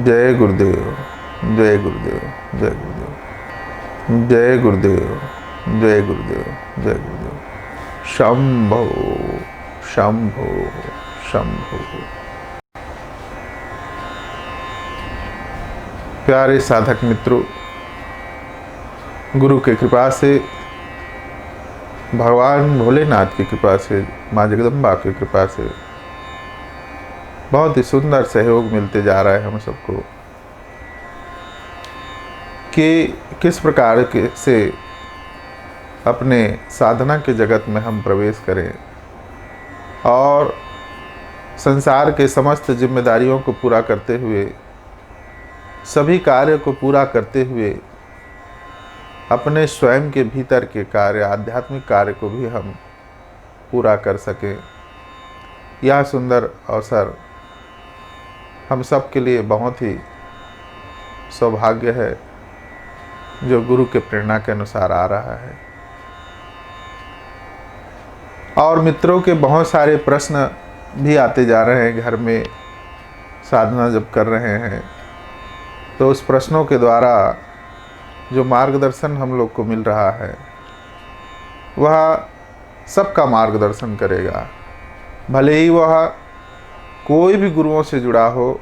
जय गुरुदेव, जय गुरुदेव, जय गुरुदेव, जय गुरुदेव, जय गुरुदेव, जय गुरुदेव। शंभो शंभो शंभो। प्यारे साधक मित्रों, गुरु की कृपा से, भगवान भोलेनाथ की कृपा से, माँ जगदम्बा की कृपा से बहुत ही सुंदर सहयोग मिलते जा रहा है हम सबको कि किस प्रकार के से अपने साधना के जगत में हम प्रवेश करें और संसार के समस्त जिम्मेदारियों को पूरा करते हुए, सभी कार्य को पूरा करते हुए अपने स्वयं के भीतर के कार्य, आध्यात्मिक कार्य को भी हम पूरा कर सकें। यह सुंदर अवसर हम सब के लिए बहुत ही सौभाग्य है जो गुरु के प्रेरणा के अनुसार आ रहा है। और मित्रों के बहुत सारे प्रश्न भी आते जा रहे हैं। घर में साधना जब कर रहे हैं तो उस प्रश्नों के द्वारा जो मार्गदर्शन हम लोग को मिल रहा है वह सबका मार्गदर्शन करेगा। भले ही वह कोई भी गुरुओं से जुड़ा हो,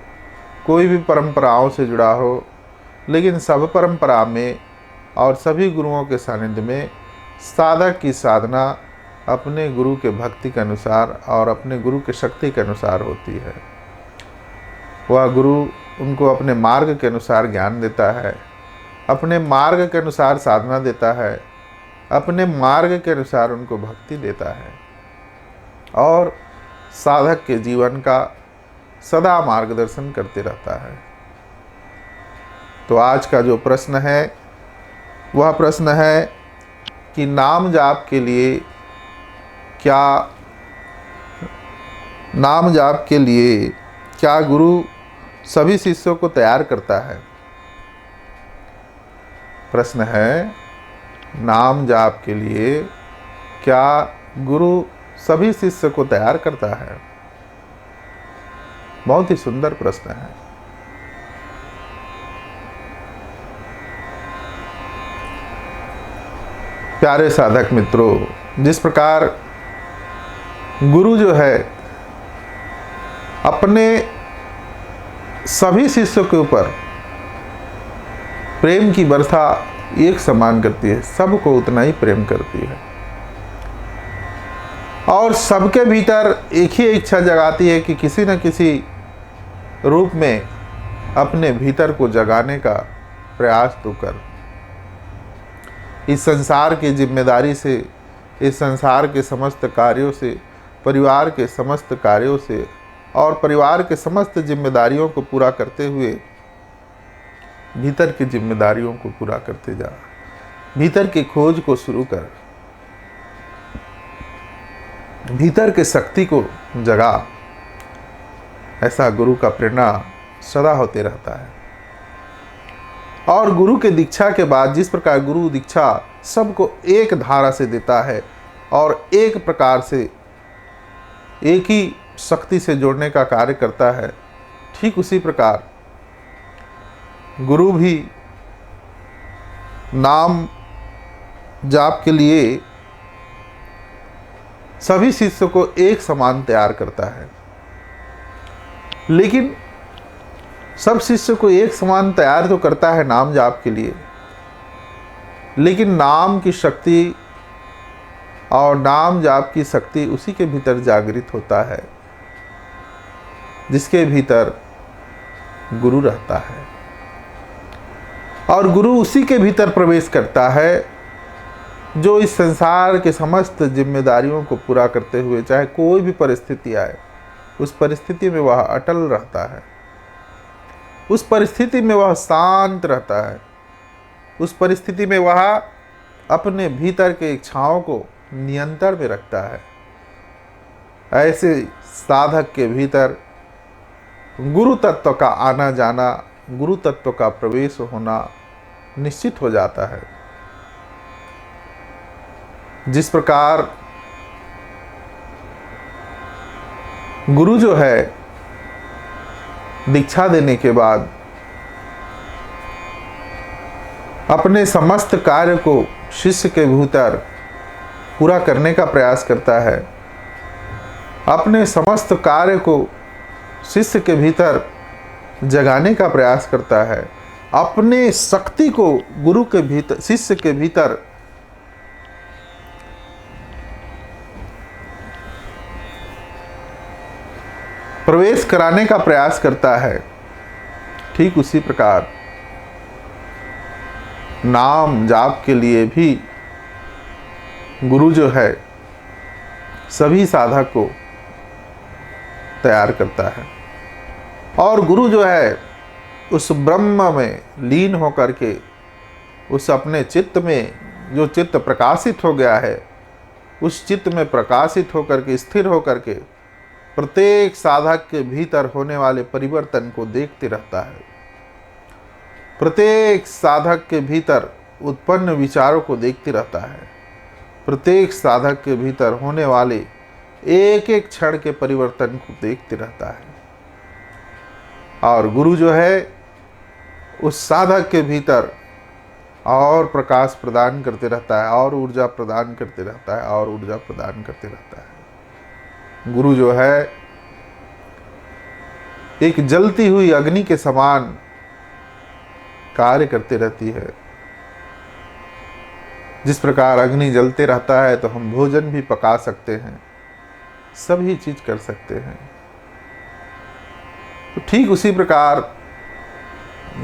कोई भी परंपराओं से जुड़ा हो, लेकिन सब परंपरा में और सभी गुरुओं के सानिध्य में साधक की साधना अपने गुरु के भक्ति के अनुसार और अपने गुरु के शक्ति के अनुसार होती है। वह गुरु उनको अपने मार्ग के अनुसार ज्ञान देता है, अपने मार्ग के अनुसार साधना देता है, अपने मार्ग के अनुसार उनको भक्ति देता है और साधक के जीवन का सदा मार्गदर्शन करते रहता है। तो आज का जो प्रश्न है वह प्रश्न है कि नाम जाप के लिए क्या गुरु सभी शिष्यों को तैयार करता है। प्रश्न है, नाम जाप के लिए क्या गुरु सभी शिष्य को तैयार करता है? बहुत ही सुंदर प्रश्न है। प्यारे साधक मित्रों, जिस प्रकार गुरु जो है अपने सभी शिष्यों के ऊपर प्रेम की वर्षा एक समान करती है, सबको उतना ही प्रेम करती है और सबके भीतर एक ही इच्छा जगाती है कि किसी न किसी रूप में अपने भीतर को जगाने का प्रयास तो कर। इस संसार की जिम्मेदारी से, इस संसार के समस्त कार्यों से, परिवार के समस्त कार्यों से और परिवार के समस्त जिम्मेदारियों को पूरा करते हुए भीतर की जिम्मेदारियों को पूरा करते जा। भीतर की खोज को शुरू कर, भीतर के शक्ति को जगा। ऐसा गुरु का प्रेरणा सदा होते रहता है। और गुरु के दीक्षा के बाद जिस प्रकार गुरु दीक्षा सबको एक धारा से देता है और एक प्रकार से एक ही शक्ति से जोड़ने का कार्य करता है, ठीक उसी प्रकार गुरु भी नाम जाप के लिए सभी शिष्यों को एक समान तैयार करता है। लेकिन सब शिष्यों को एक समान तैयार तो करता है नाम जाप के लिए, लेकिन नाम की शक्ति और नाम जाप की शक्ति उसी के भीतर जागृत होता है जिसके भीतर गुरु रहता है। और गुरु उसी के भीतर प्रवेश करता है जो इस संसार के समस्त जिम्मेदारियों को पूरा करते हुए, चाहे कोई भी परिस्थिति आए, उस परिस्थिति में वह अटल रहता है, उस परिस्थिति में वह शांत रहता है, उस परिस्थिति में वह अपने भीतर के इच्छाओं को नियंत्रण में रखता है। ऐसे साधक के भीतर गुरु तत्व का आना जाना, गुरु तत्व का प्रवेश होना निश्चित हो जाता है। जिस प्रकार गुरु जो है दीक्षा देने के बाद अपने समस्त कार्य को शिष्य के भीतर पूरा करने का प्रयास करता है, अपने समस्त कार्य को शिष्य के भीतर जगाने का प्रयास करता है, अपने शक्ति को गुरु के भीतर, शिष्य के भीतर प्रवेश कराने का प्रयास करता है। ठीक उसी प्रकार नाम जाप के लिए भी गुरु जो है सभी साधक को तैयार करता है, और गुरु जो है उस ब्रह्म में लीन होकर के, उस अपने चित्त में जो चित्त प्रकाशित हो गया है, उस चित्त में प्रकाशित होकर के, स्थिर होकर के प्रत्येक साधक के भीतर होने वाले परिवर्तन को देखते रहता है, प्रत्येक साधक के भीतर उत्पन्न विचारों को देखते रहता है, प्रत्येक साधक के भीतर होने वाले एक एक क्षण के परिवर्तन को देखते रहता है। और गुरु जो है उस साधक के भीतर और प्रकाश प्रदान करते रहता है, और ऊर्जा प्रदान करते रहता है, और ऊर्जा प्रदान करते रहता है। गुरु जो है एक जलती हुई अग्नि के समान कार्य करते रहती है। जिस प्रकार अग्नि जलते रहता है तो हम भोजन भी पका सकते हैं, सभी चीज कर सकते हैं। तो ठीक उसी प्रकार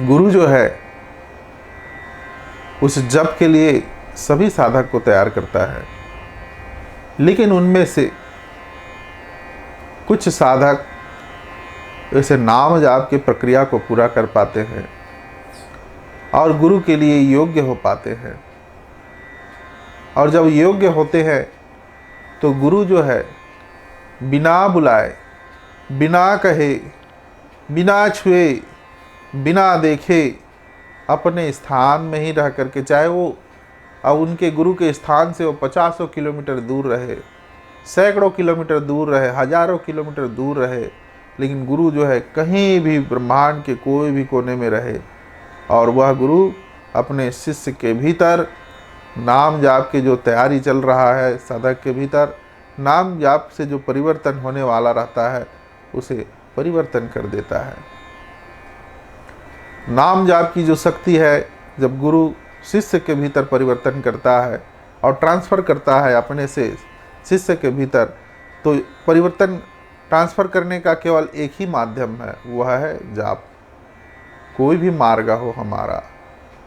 गुरु जो है उस जप के लिए सभी साधक को तैयार करता है, लेकिन उनमें से कुछ साधक ऐसे नाम जाप की प्रक्रिया को पूरा कर पाते हैं और गुरु के लिए योग्य हो पाते हैं। और जब योग्य होते हैं तो गुरु जो है बिना बुलाए, बिना कहे, बिना छुए, बिना देखे अपने स्थान में ही रह करके, चाहे वो अब उनके गुरु के स्थान से वो 50 किलोमीटर दूर रहे, सैकड़ों किलोमीटर दूर रहे, हजारों किलोमीटर दूर रहे, लेकिन गुरु जो है कहीं भी ब्रह्मांड के कोई भी कोने में रहे, और वह गुरु अपने शिष्य के भीतर नाम जाप की जो तैयारी चल रहा है, साधक के भीतर नाम जाप से जो परिवर्तन होने वाला रहता है उसे परिवर्तन कर देता है। नाम जाप की जो शक्ति है, जब गुरु शिष्य के भीतर परिवर्तन करता है और ट्रांसफ़र करता है अपने से शिष्य के भीतर, तो परिवर्तन ट्रांसफ़र करने का केवल एक ही माध्यम है, वह है जाप। कोई भी मार्ग हो हमारा,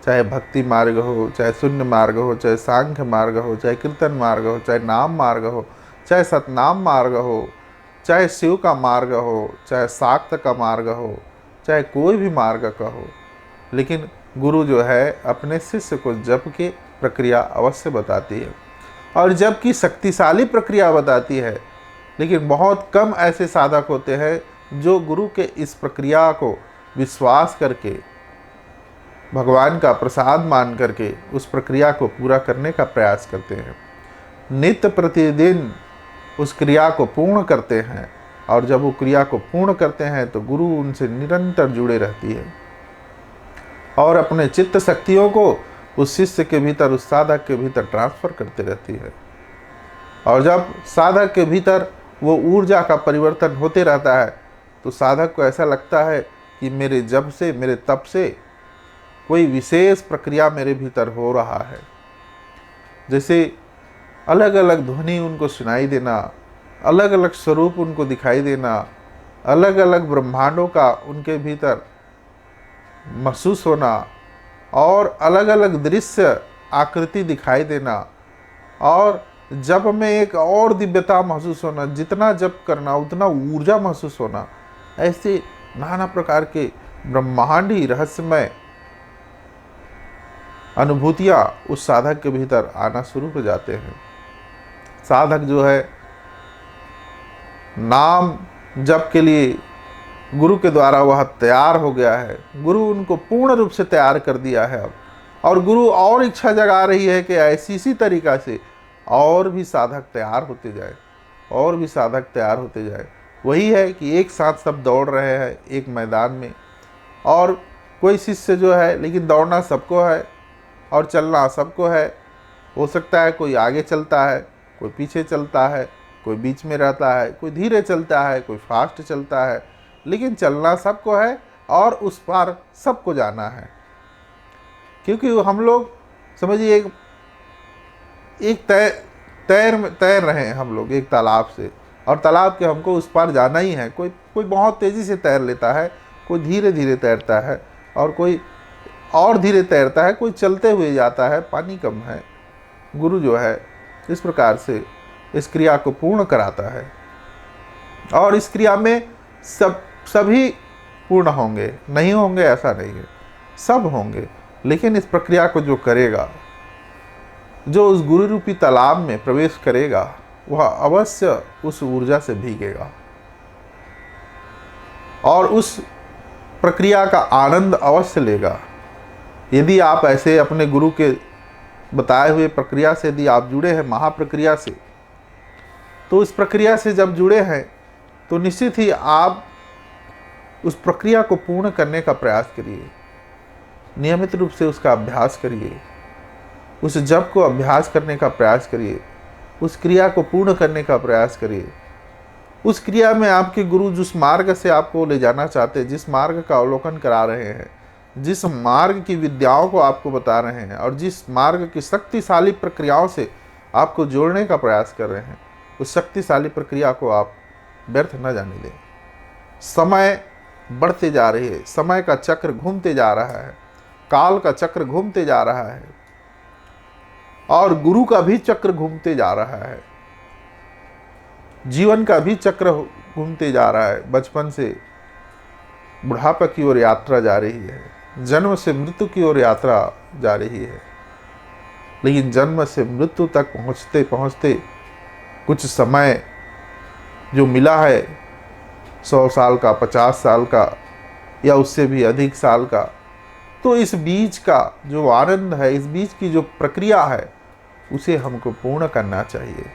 चाहे भक्ति मार्ग हो, चाहे शून्य मार्ग हो, चाहे सांख्य मार्ग हो, चाहे कीर्तन मार्ग हो, चाहे नाम मार्ग हो, चाहे सतनाम मार्ग हो, चाहे शिव का मार्ग हो, चाहे शाक्त का मार्ग हो, चाहे कोई भी मार्ग का हो, लेकिन गुरु जो है अपने शिष्य को जप की प्रक्रिया अवश्य बताती है, और जप की शक्तिशाली प्रक्रिया बताती है। लेकिन बहुत कम ऐसे साधक होते हैं जो गुरु के इस प्रक्रिया को विश्वास करके, भगवान का प्रसाद मान करके उस प्रक्रिया को पूरा करने का प्रयास करते हैं, नित्य प्रतिदिन उस क्रिया को पूर्ण करते हैं, और जब वो क्रिया को पूर्ण करते हैं तो गुरु उनसे निरंतर जुड़े रहती है और अपने चित्त शक्तियों को उस शिष्य के भीतर, उस साधक के भीतर ट्रांसफ़र करते रहती है। और जब साधक के भीतर वो ऊर्जा का परिवर्तन होते रहता है तो साधक को ऐसा लगता है कि मेरे जप से, मेरे तप से कोई विशेष प्रक्रिया मेरे भीतर हो रहा है। जैसे अलग अलग ध्वनि उनको सुनाई देना, अलग अलग स्वरूप उनको दिखाई देना, अलग अलग ब्रह्मांडों का उनके भीतर महसूस होना, और अलग अलग दृश्य आकृति दिखाई देना, और जप में एक और दिव्यता महसूस होना, जितना जप करना उतना ऊर्जा महसूस होना, ऐसे नाना प्रकार के ब्रह्मांडी रहस्यमय अनुभूतियाँ उस साधक के भीतर आना शुरू हो जाते हैं। साधक जो है नाम जप के लिए गुरु के द्वारा वह तैयार हो गया है, गुरु उनको पूर्ण रूप से तैयार कर दिया है अब, और गुरु और इच्छा जगा रही है कि ऐसी इसी तरीक़ा से और भी साधक तैयार होते जाए, और भी साधक तैयार होते जाए। वही है कि एक साथ सब दौड़ रहे हैं एक मैदान में, और कोई शिष्य जो है, लेकिन दौड़ना सबको है, और चलना सबको है। हो सकता है कोई आगे चलता है, कोई पीछे चलता है, कोई बीच में रहता है, कोई धीरे चलता है, कोई फास्ट चलता है, लेकिन चलना सबको है और उस पार सबको जाना है। क्योंकि हम लोग समझिए एक तैर रहे हैं हम लोग एक तालाब से, और तालाब के हमको उस पार जाना ही है। कोई कोई बहुत तेज़ी से तैर लेता है, कोई धीरे धीरे तैरता है, और कोई और धीरे तैरता है, कोई चलते हुए जाता है, पानी कम है। गुरु जो है इस प्रकार से इस क्रिया को पूर्ण कराता है, और इस क्रिया में सभी पूर्ण होंगे, नहीं होंगे ऐसा नहीं है, सब होंगे। लेकिन इस प्रक्रिया को जो करेगा, जो उस गुरु रूपी तालाब में प्रवेश करेगा, वह अवश्य उस ऊर्जा से भीगेगा और उस प्रक्रिया का आनंद अवश्य लेगा। यदि आप ऐसे अपने गुरु के बताए हुए प्रक्रिया से यदि आप जुड़े हैं, महाप्रक्रिया से, तो उस प्रक्रिया से जब जुड़े हैं तो निश्चित ही आप उस प्रक्रिया को पूर्ण करने का प्रयास करिए। नियमित रूप से उसका अभ्यास करिए, उस जप को अभ्यास करने का प्रयास करिए, उस क्रिया को पूर्ण करने का प्रयास करिए। उस क्रिया में आपके गुरु जिस मार्ग से आपको ले जाना चाहते हैं, जिस मार्ग का अवलोकन करा रहे हैं, जिस मार्ग की विद्याओं को आपको बता रहे हैं, और जिस मार्ग की शक्तिशाली प्रक्रियाओं से आपको जोड़ने का प्रयास कर रहे हैं, उस शक्तिशाली प्रक्रिया को आप व्यर्थ न जाने दें। समय बढ़ते जा रही है, समय का चक्र घूमते जा रहा है, काल का चक्र घूमते जा रहा है, और गुरु का भी चक्र घूमते जा रहा है, जीवन का भी चक्र घूमते जा रहा है। बचपन से बुढ़ापा की ओर यात्रा जा रही है, जन्म से मृत्यु की ओर यात्रा जा रही है। लेकिन जन्म से मृत्यु तक पहुँचते पहुँचते कुछ समय जो मिला है, 100 साल का, 50 साल का, या उससे भी अधिक साल का, तो इस बीच का जो आनंद है, इस बीच की जो प्रक्रिया है, उसे हमको पूर्ण करना चाहिए,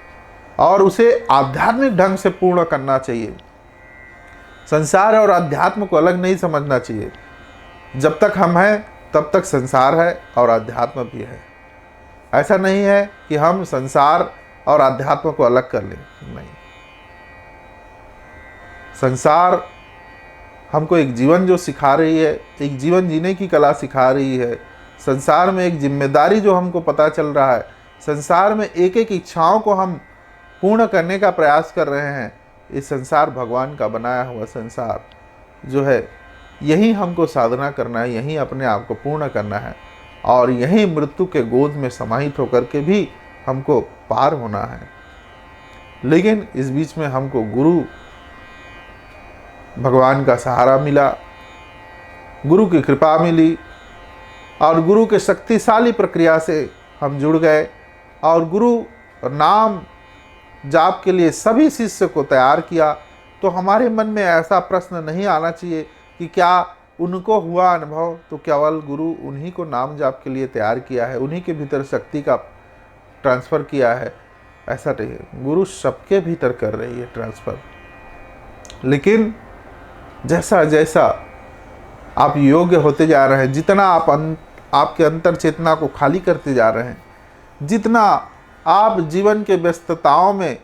और उसे आध्यात्मिक ढंग से पूर्ण करना चाहिए। संसार और अध्यात्म को अलग नहीं समझना चाहिए। जब तक हम हैं तब तक संसार है और अध्यात्म भी है। ऐसा नहीं है कि हम संसार और अध्यात्म को अलग कर लें, नहीं। संसार हमको एक जीवन जो सिखा रही है, एक जीवन जीने की कला सिखा रही है। संसार में एक जिम्मेदारी जो हमको पता चल रहा है, संसार में एक एक इच्छाओं को हम पूर्ण करने का प्रयास कर रहे हैं। इस संसार भगवान का बनाया हुआ संसार जो है, यही हमको साधना करना है, यही अपने आप को पूर्ण करना है, और यही मृत्यु के गोद में समाहित होकर के भी हमको पार होना है। लेकिन इस बीच में हमको गुरु भगवान का सहारा मिला, गुरु की कृपा मिली, और गुरु के शक्तिशाली प्रक्रिया से हम जुड़ गए, और गुरु नाम जाप के लिए सभी शिष्य को तैयार किया। तो हमारे मन में ऐसा प्रश्न नहीं आना चाहिए कि क्या उनको हुआ अनुभव तो केवल गुरु उन्हीं को नाम जाप के लिए तैयार किया है, उन्हीं के भीतर शक्ति का ट्रांसफ़र किया है। ऐसा नहीं है, गुरु सबके भीतर कर रही है ट्रांसफ़र। लेकिन जैसा जैसा आप योग्य होते जा रहे हैं, जितना आपके अंतर चेतना को खाली करते जा रहे हैं, जितना आप जीवन के व्यस्तताओं में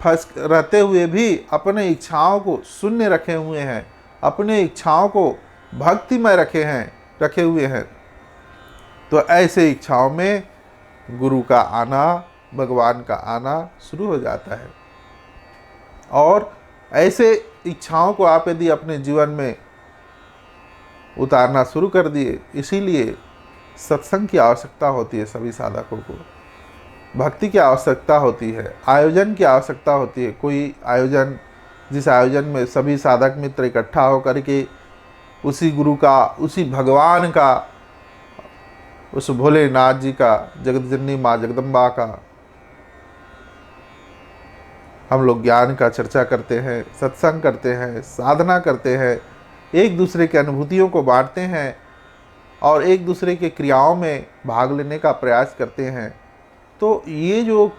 फंस रहते हुए भी अपने इच्छाओं को शून्य रखे हुए हैं, अपने इच्छाओं को भक्तिमय रखे हुए हैं, तो ऐसे इच्छाओं में गुरु का आना, भगवान का आना शुरू हो जाता है। और ऐसे इच्छाओं को आप यदि अपने जीवन में उतारना शुरू कर दिए, इसीलिए सत्संग की आवश्यकता होती है सभी साधकों को, भक्ति की आवश्यकता होती है, आयोजन की आवश्यकता होती है। कोई आयोजन, जिस आयोजन में सभी साधक मित्र इकट्ठा होकर के उसी गुरु का, उसी भगवान का, उस भोलेनाथ जी का, जगतजननी माँ जगदम्बा का हम लोग ज्ञान का चर्चा करते हैं, सत्संग करते हैं, साधना करते हैं, एक दूसरे के अनुभूतियों को बांटते हैं, और एक दूसरे के क्रियाओं में भाग लेने का प्रयास करते हैं। तो ये जो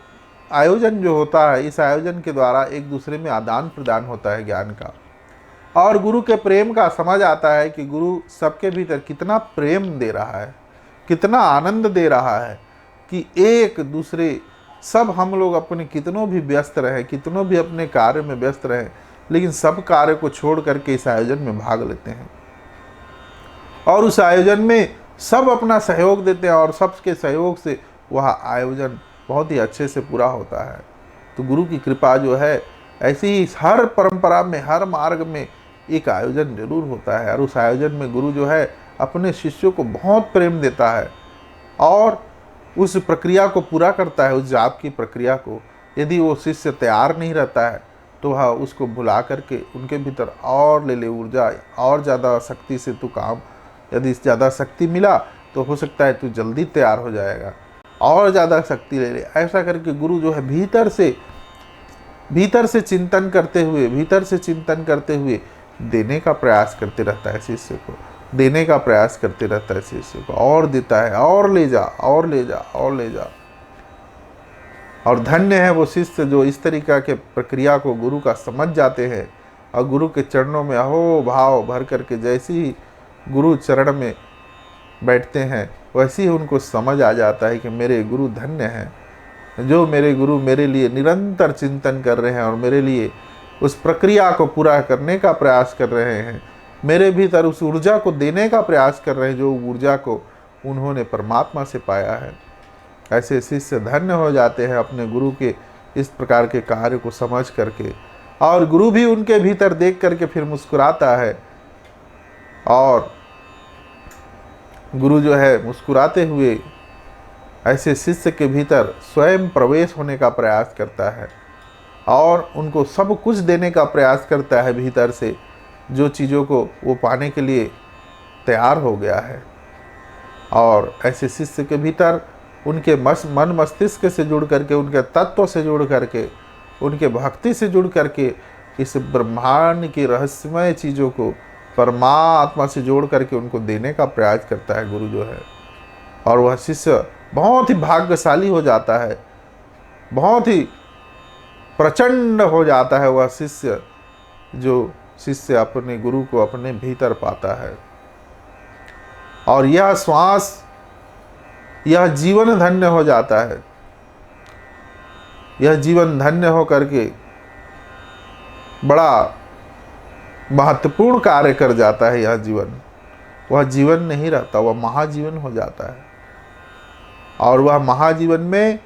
आयोजन जो होता है, इस आयोजन के द्वारा एक दूसरे में आदान प्रदान होता है ज्ञान का, और गुरु के प्रेम का समझ आता है कि गुरु सबके भीतर कितना प्रेम दे रहा है, कितना आनंद दे रहा है कि एक दूसरे सब हम लोग अपने कितनों भी व्यस्त रहे, कितनों भी अपने कार्य में व्यस्त रहे, लेकिन सब कार्य को छोड़ करके इस आयोजन में भाग लेते हैं और उस आयोजन में सब अपना सहयोग देते हैं और सबके सहयोग से वह आयोजन बहुत ही अच्छे से पूरा होता है। तो गुरु की कृपा जो है, ऐसे ही हर परंपरा में, हर मार्ग में एक आयोजन जरूर होता है और उस आयोजन में गुरु जो है अपने शिष्यों को बहुत प्रेम देता है और उस प्रक्रिया को पूरा करता है, उस जाप की प्रक्रिया को। यदि वो शिष्य तैयार नहीं रहता है तो वह उसको बुला करके उनके भीतर और ले ऊर्जा, और ज़्यादा शक्ति से तू काम, यदि ज़्यादा शक्ति मिला तो हो सकता है तू जल्दी तैयार हो जाएगा, और ज़्यादा शक्ति ले ले। ऐसा करके गुरु जो है भीतर से चिंतन करते हुए देने का प्रयास करते रहता है शिष्य को, देने का प्रयास करते रहता है शिष्य को, और देता है, और ले जा, और ले जा, और ले जा। और धन्य है वो शिष्य जो इस तरीका के प्रक्रिया को गुरु का समझ जाते हैं और गुरु के चरणों में अहो भाव भर करके जैसे ही गुरु चरण में बैठते हैं वैसे ही उनको समझ आ जाता है कि मेरे गुरु धन्य हैं, जो मेरे गुरु मेरे लिए निरंतर चिंतन कर रहे हैं और मेरे लिए उस प्रक्रिया को पूरा करने का प्रयास कर रहे हैं, मेरे भीतर उस ऊर्जा को देने का प्रयास कर रहे हैं जो ऊर्जा को उन्होंने परमात्मा से पाया है। ऐसे शिष्य धन्य हो जाते हैं अपने गुरु के इस प्रकार के कार्य को समझ करके, और गुरु भी उनके भीतर देख करके फिर मुस्कुराता है और गुरु जो है मुस्कुराते हुए ऐसे शिष्य के भीतर स्वयं प्रवेश होने का प्रयास करता है और उनको सब कुछ देने का प्रयास करता है भीतर से, जो चीज़ों को वो पाने के लिए तैयार हो गया है। और ऐसे शिष्य के भीतर उनके मन मस्तिष्क से जुड़ करके, उनके तत्व से जुड़ करके, उनके भक्ति से जुड़ करके इस ब्रह्मांड की रहस्यमय चीज़ों को परमात्मा से जोड़ करके उनको देने का प्रयास करता है गुरु जो है। और वह शिष्य बहुत ही भाग्यशाली हो जाता है, बहुत ही प्रचंड हो जाता है वह शिष्य, जो शिष्य अपने गुरु को अपने भीतर पाता है। और यह श्वास, यह जीवन धन्य हो जाता है। यह जीवन धन्य हो करके बड़ा महत्वपूर्ण कार्य कर जाता है। यह जीवन, वह जीवन नहीं रहता, वह महाजीवन हो जाता है। और वह महाजीवन में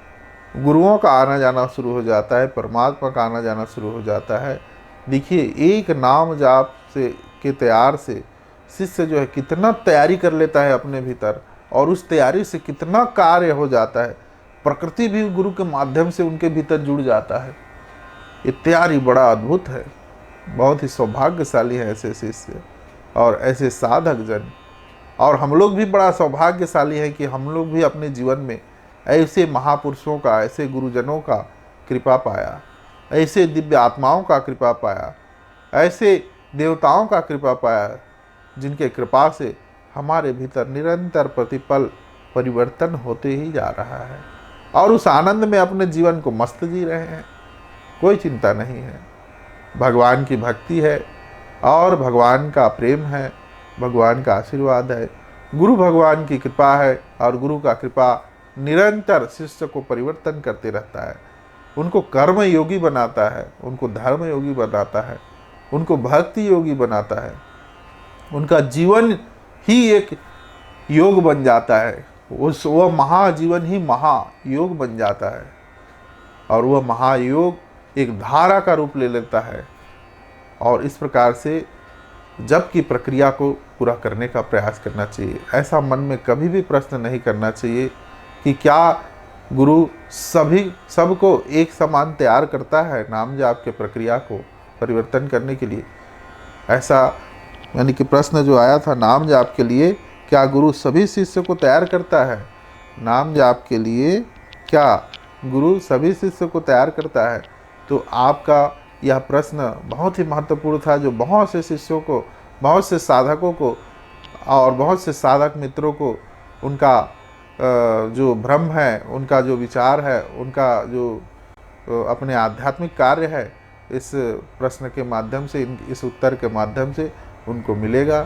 गुरुओं का आना जाना शुरू हो जाता है, परमात्मा का आना जाना शुरू हो जाता है। देखिए, एक नाम जाप से के तैयार से शिष्य जो है कितना तैयारी कर लेता है अपने भीतर, और उस तैयारी से कितना कार्य हो जाता है। प्रकृति भी गुरु के माध्यम से उनके भीतर जुड़ जाता है। ये तैयारी बड़ा अद्भुत है। बहुत ही सौभाग्यशाली है ऐसे शिष्य और ऐसे साधक जन। और हम लोग भी बड़ा सौभाग्यशाली हैं कि हम लोग भी अपने जीवन में ऐसे महापुरुषों का, ऐसे गुरुजनों का कृपा पाया, ऐसे दिव्य आत्माओं का कृपा पाया, ऐसे देवताओं का कृपा पाया, जिनके कृपा से हमारे भीतर निरंतर प्रतिपल परिवर्तन होते ही जा रहा है और उस आनंद में अपने जीवन को मस्त जी रहे हैं। कोई चिंता नहीं है। भगवान की भक्ति है और भगवान का प्रेम है, भगवान का आशीर्वाद है, गुरु भगवान की कृपा है और गुरु का कृपा निरंतर शिष्य को परिवर्तन करते रहता है। उनको कर्म योगी बनाता है, उनको धर्म योगी बनाता है, उनको भक्ति योगी बनाता है। उनका जीवन ही एक योग बन जाता है। वह महाजीवन ही महायोग बन जाता है और वह महायोग एक धारा का रूप ले लेता है। और इस प्रकार से जप की प्रक्रिया को पूरा करने का प्रयास करना चाहिए। ऐसा मन में कभी भी प्रश्न नहीं करना चाहिए कि क्या गुरु सबको एक समान तैयार करता है नाम जाप के प्रक्रिया को परिवर्तन करने के लिए। ऐसा यानी कि प्रश्न जो आया था नाम जाप के लिए, क्या गुरु सभी शिष्य को तैयार करता है? नाम जाप के लिए क्या गुरु सभी शिष्य को तैयार करता है? तो आपका यह प्रश्न बहुत ही महत्वपूर्ण था, जो बहुत से शिष्यों को, बहुत से साधकों को और बहुत से साधक मित्रों को उनका जो भ्रम है, उनका जो विचार है, उनका जो अपने आध्यात्मिक कार्य है, इस प्रश्न के माध्यम से, इस उत्तर के माध्यम से उनको मिलेगा।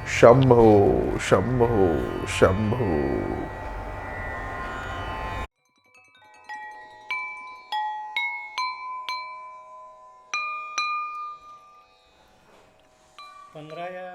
शंभो शंभो शंभो। पंद्रह या